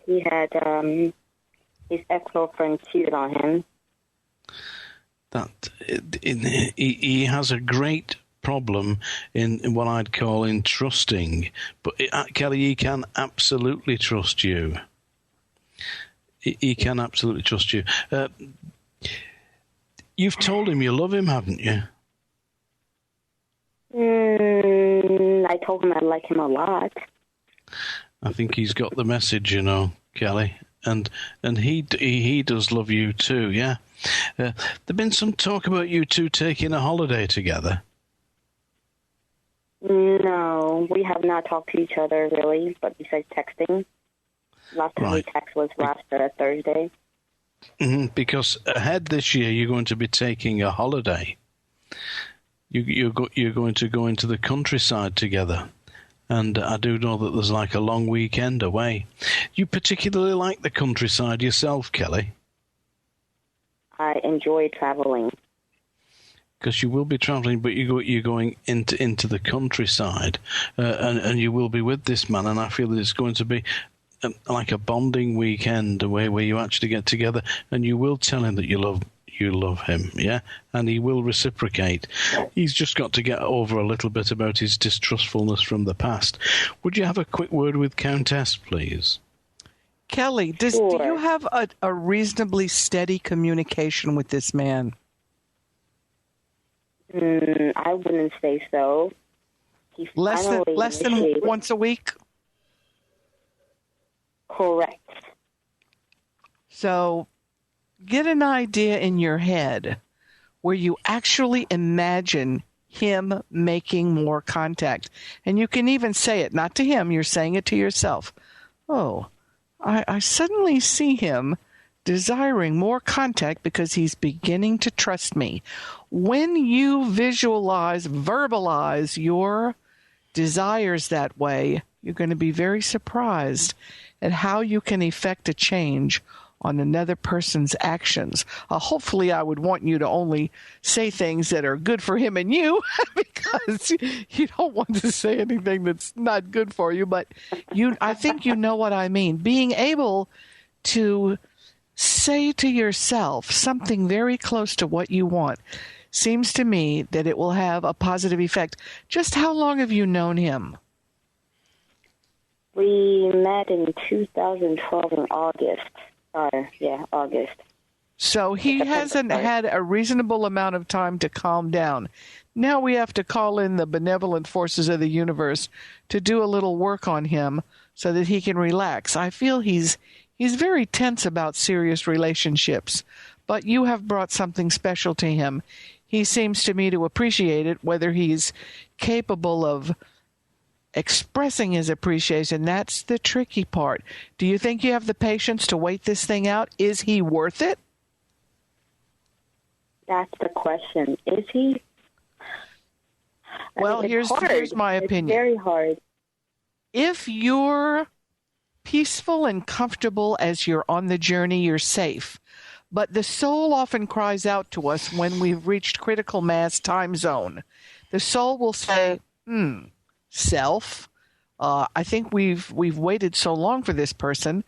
he had... his ex-girlfriend cheated on him. He has a great problem in what I'd call in trusting. But Kelly, he can absolutely trust you. He can absolutely trust you. You've told him you love him, haven't you? I told him I like him a lot. I think he's got the message, you know, Kelly. And he does love you too, yeah? There's been some talk about you two taking a holiday together. No, we have not talked to each other really, but besides texting. Last time we texted was last Thursday. Mm-hmm, because ahead this year you're going to be taking a holiday. You're going to go into the countryside together. And I do know that there's like a long weekend away. You particularly like the countryside yourself, Kelly? I enjoy traveling. Because you will be traveling, but you're going into the countryside, and you will be with this man. And I feel that it's going to be like a bonding weekend away where you actually get together, and you will tell him that you love him, yeah? And he will reciprocate. He's just got to get over a little bit about his distrustfulness from the past. Would you have a quick word with Countess, please? Kelly, do you have a reasonably steady communication with this man? I wouldn't say so. Less than once a week? Correct. So get an idea in your head where you actually imagine him making more contact. And you can even say it, not to him, you're saying it to yourself. Oh, I suddenly see him desiring more contact because he's beginning to trust me. When you verbalize your desires that way, you're going to be very surprised at how you can effect a change on another person's actions. Hopefully, I would want you to only say things that are good for him and you, because you don't want to say anything that's not good for you. But I think you know what I mean. Being able to say to yourself something very close to what you want seems to me that it will have a positive effect. Just how long have you known him? We met in 2012 in August. August. So he hasn't had a reasonable amount of time to calm down. Now we have to call in the benevolent forces of the universe to do a little work on him so that he can relax. I feel he's very tense about serious relationships, but you have brought something special to him. He seems to me to appreciate it, whether he's capable of expressing his appreciation. That's the tricky part. Do you think you have the patience to wait this thing out? Is he worth it? That's the question. Is he? Well, here's my opinion. It's very hard. If you're peaceful and comfortable as you're on the journey, you're safe. But the soul often cries out to us when we've reached critical mass time zone. The soul will say, self, I think we've waited so long for this person.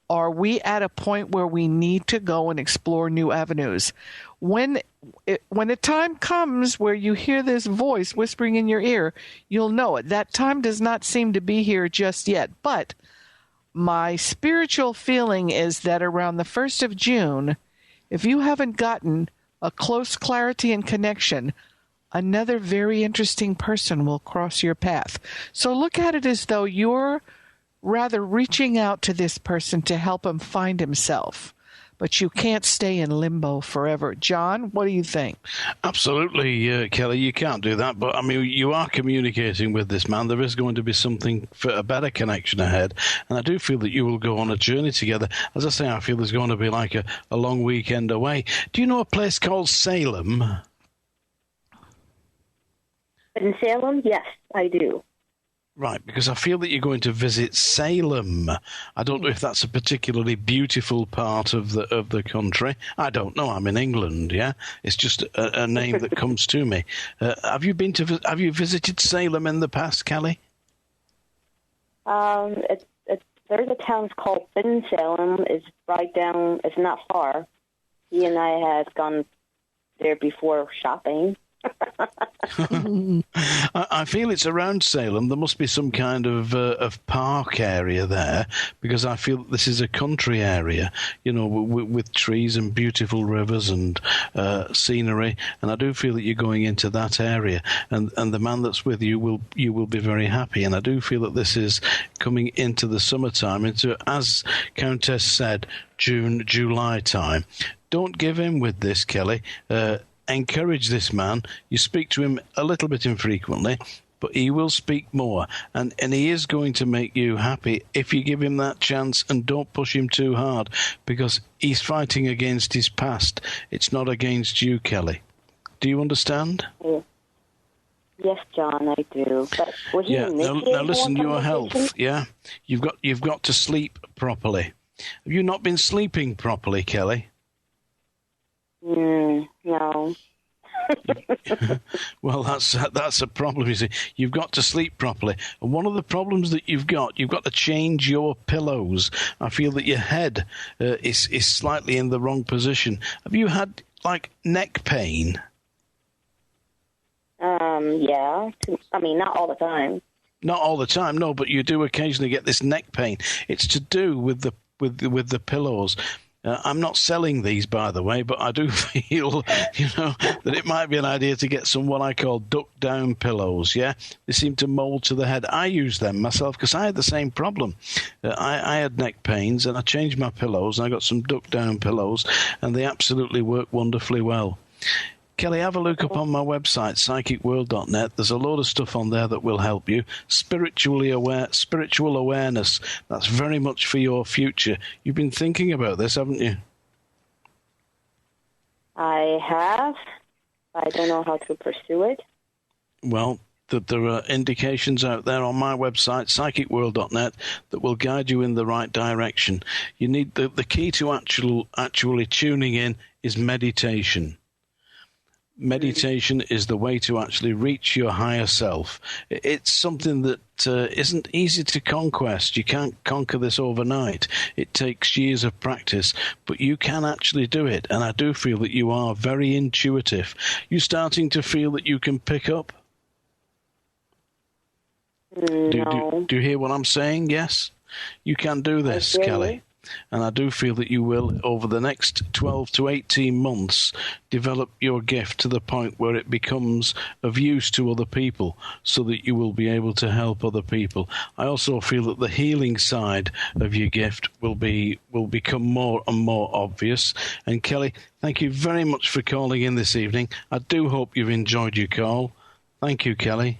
Are we at a point where we need to go and explore new avenues? When a time comes where you hear this voice whispering in your ear, you'll know it. That time does not seem to be here just yet. But my spiritual feeling is that around the 1st of June, if you haven't gotten a close clarity and connection, another very interesting person will cross your path. So look at it as though you're rather reaching out to this person to help him find himself. but you can't stay in limbo forever. John, what do you think? Absolutely, Kelly, you can't do that. But, I mean, you are communicating with this man. There is going to be something for a better connection ahead. And I do feel that you will go on a journey together. As I say, I feel there's going to be like a long weekend away. Do you know a place called Salem? In Salem? Yes, I do. Right, because I feel that you're going to visit Salem. I don't know if that's a particularly beautiful part of the country. I don't know. I'm in England. Yeah, it's just a name that comes to me. Have you visited Salem in the past, Kelly? There's a town called Salem. It's right down. It's not far. He and I had gone there before shopping. I feel it's around Salem. There must be some kind of park area there, because I feel this is a country area, you know, with trees and beautiful rivers and scenery. And I do feel that you're going into that area, and the man that's with you will be very happy. And I do feel that this is coming into the summertime, into, as Countess said, June, July time. Don't give in with this, Kelly. Encourage this man. You speak to him a little bit infrequently, but he will speak more, and he is going to make you happy if you give him that chance and don't push him too hard, because he's fighting against his past. It's not against you, Kelly. Do you understand? Yes, John, I do. But will he now listen, your health. Yeah, you've got to sleep properly. Have you not been sleeping properly, Kelly? No. Well, that's a problem, you see. You've got to sleep properly. And one of the problems that you've got to change your pillows. I feel that your head is slightly in the wrong position. Have you had, like, neck pain? Yeah. I mean, not all the time. Not all the time, no, but you do occasionally get this neck pain. It's to do with the pillows. I'm not selling these, by the way, but I do feel, that it might be an idea to get some what I call duck-down pillows, yeah? They seem to mold to the head. I use them myself because I had the same problem. I had neck pains, and I changed my pillows, and I got some duck-down pillows, and they absolutely work wonderfully well. Kelly, have a look up on my website, psychicworld.net. There's a load of stuff on there that will help you. Spiritual awareness. That's very much for your future. You've been thinking about this, haven't you? I have. I don't know how to pursue it. Well, there are indications out there on my website, psychicworld.net, that will guide you in the right direction. You need the key to actually tuning in is meditation. Meditation is the way to actually reach your higher self. It's something that isn't easy to conquest. You can't conquer this overnight. It takes years of practice, but you can actually do it. And I do feel that you are very intuitive. You starting to feel that you can pick up? No. Do you hear what I'm saying? Yes? You can do this, Kelly. And I do feel that you will, over the next 12 to 18 months, develop your gift to the point where it becomes of use to other people, so that you will be able to help other people. I also feel that the healing side of your gift will become more and more obvious. And Kelly, thank you very much for calling in this evening. I do hope you've enjoyed your call. Thank you, Kelly.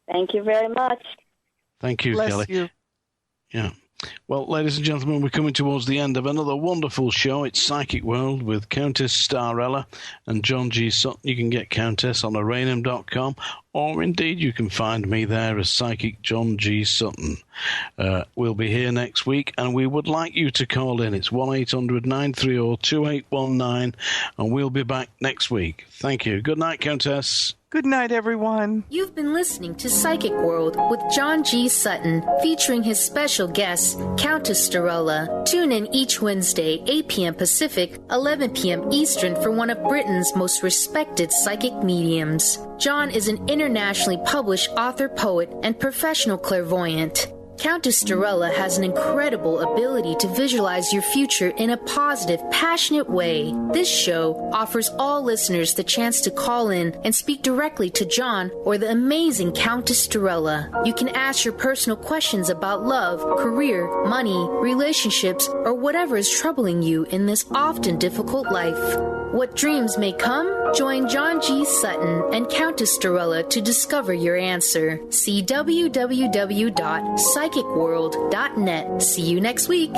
Thank you very much. Thank you, Bless Kelly. You. Yeah. Well, ladies and gentlemen, we're coming towards the end of another wonderful show. It's Psychic World with Countess Starella and John G. Sutton. You can get Countess on arainham.com, or indeed you can find me there as Psychic John G. Sutton. We'll be here next week, and we would like you to call in. It's 1-800-930-2819, and we'll be back next week. Thank you. Good night, Countess. Good night, everyone. You've been listening to Psychic World with John G. Sutton, featuring his special guest, Countess Starella. Tune in each Wednesday, 8 p.m. Pacific, 11 p.m. Eastern, for one of Britain's most respected psychic mediums. John is an internationally published author, poet, and professional clairvoyant. Countess Dorella has an incredible ability to visualize your future in a positive, passionate way. This show offers all listeners the chance to call in and speak directly to John or the amazing Countess Dorella. You can ask your personal questions about love, career, money, relationships, or whatever is troubling you in this often difficult life. What dreams may come? Join John G. Sutton and Countess Dorella to discover your answer. See www.psychicworld.net. See you next week.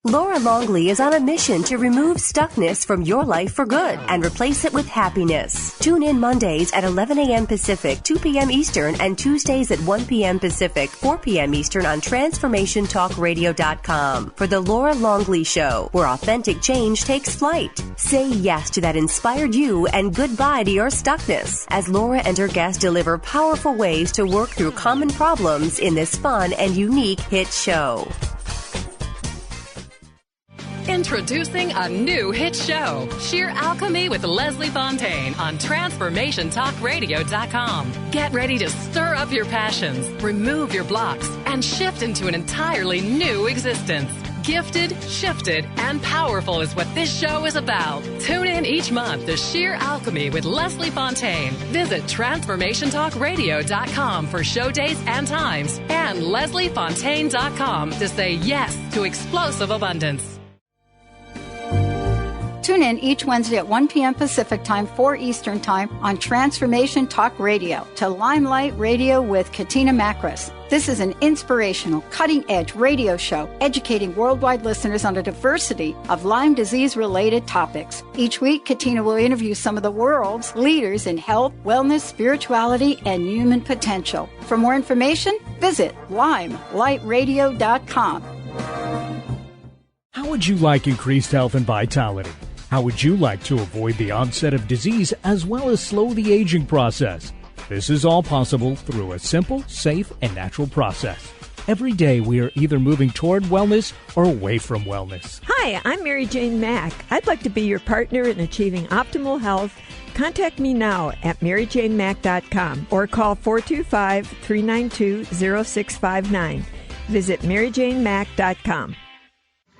Laura Longley is on a mission to remove stuckness from your life for good and replace it with happiness. Tune in Mondays at 11 a.m. Pacific, 2 p.m. Eastern, and Tuesdays at 1 p.m. Pacific, 4 p.m. Eastern on TransformationTalkRadio.com for The Laura Longley Show, where authentic change takes flight. Say yes to that inspired you and goodbye to your stuckness as Laura and her guests deliver powerful ways to work through common problems in this fun and unique hit show. Introducing a new hit show, Sheer Alchemy with Leslie Fontaine on TransformationTalkRadio.com. Get ready to stir up your passions, remove your blocks, and shift into an entirely new existence. Gifted, shifted, and powerful is what this show is about. Tune in each month to Sheer Alchemy with Leslie Fontaine. Visit TransformationTalkRadio.com for show dates and times, and LeslieFontaine.com to say yes to explosive abundance. Tune in each Wednesday at 1 p.m. Pacific Time, 4 Eastern Time on Transformation Talk Radio to Limelight Radio with Katina Makris. This is an inspirational, cutting-edge radio show educating worldwide listeners on a diversity of Lyme disease-related topics. Each week, Katina will interview some of the world's leaders in health, wellness, spirituality, and human potential. For more information, visit limelightradio.com. How would you like increased health and vitality? How would you like to avoid the onset of disease as well as slow the aging process? This is all possible through a simple, safe, and natural process. Every day we are either moving toward wellness or away from wellness. Hi, I'm Mary Jane Mack. I'd like to be your partner in achieving optimal health. Contact me now at maryjanemack.com or call 425-392-0659. Visit maryjanemack.com.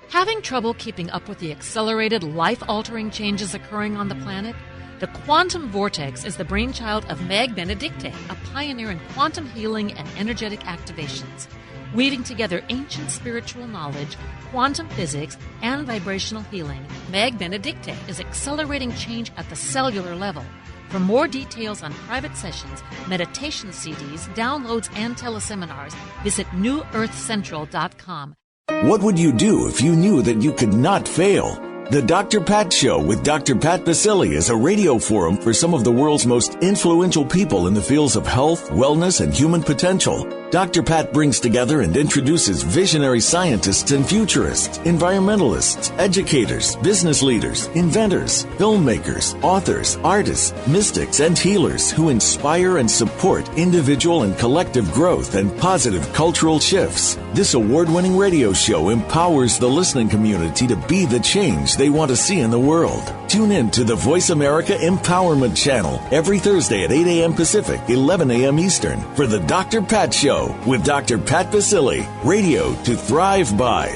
Having trouble keeping up with the accelerated, life-altering changes occurring on the planet? The Quantum Vortex is the brainchild of Meg Benedicte, a pioneer in quantum healing and energetic activations. Weaving together ancient spiritual knowledge, quantum physics, and vibrational healing, Meg Benedicte is accelerating change at the cellular level. For more details on private sessions, meditation CDs, downloads, and teleseminars, visit newearthcentral.com. What would you do if you knew that you could not fail? The Dr. Pat Show with Dr. Pat Baccili is a radio forum for some of the world's most influential people in the fields of health, wellness, and human potential. Dr. Pat brings together and introduces visionary scientists and futurists, environmentalists, educators, business leaders, inventors, filmmakers, authors, artists, mystics, and healers who inspire and support individual and collective growth and positive cultural shifts. This award-winning radio show empowers the listening community to be the change they want to see in the world. Tune in to the Voice America Empowerment Channel every Thursday at 8 a.m. Pacific, 11 a.m. Eastern for the Dr. Pat Show with Dr. Pat Baccili, radio to thrive by.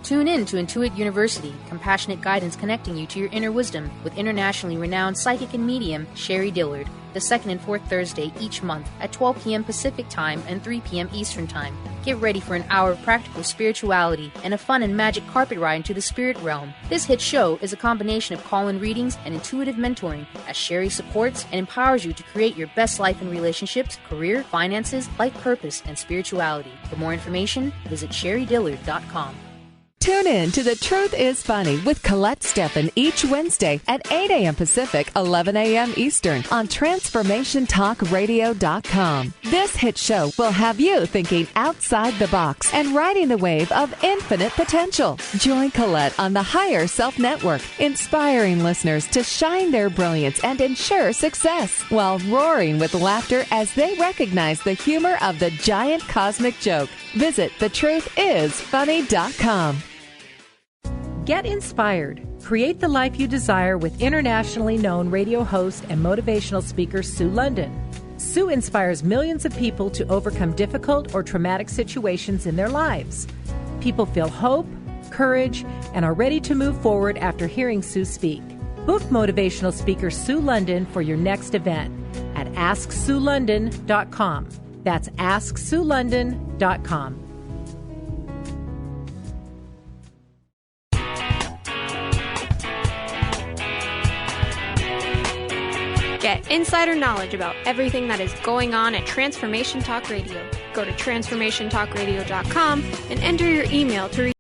Tune in to Intuit University, compassionate guidance connecting you to your inner wisdom with internationally renowned psychic and medium Sherry Dillard, the second and fourth Thursday each month at 12 p.m. Pacific Time and 3 p.m. Eastern Time. Get ready for an hour of practical spirituality and a fun and magic carpet ride into the spirit realm. This hit show is a combination of call-in readings and intuitive mentoring as Sherry supports and empowers you to create your best life in relationships, career, finances, life purpose, and spirituality. For more information, visit sherrydillard.com. Tune in to The Truth is Funny with Colette Steffen each Wednesday at 8 a.m. Pacific, 11 a.m. Eastern on TransformationTalkRadio.com. This hit show will have you thinking outside the box and riding the wave of infinite potential. Join Colette on the Higher Self Network, inspiring listeners to shine their brilliance and ensure success while roaring with laughter as they recognize the humor of the giant cosmic joke. Visit thetruthисfunny.com. Get inspired. Create the life you desire with internationally known radio host and motivational speaker Sue London. Sue inspires millions of people to overcome difficult or traumatic situations in their lives. People feel hope, courage, and are ready to move forward after hearing Sue speak. Book motivational speaker Sue London for your next event at AskSueLondon.com. That's AskSueLondon.com. Get insider knowledge about everything that is going on at Transformation Talk Radio. Go to TransformationTalkRadio.com and enter your email to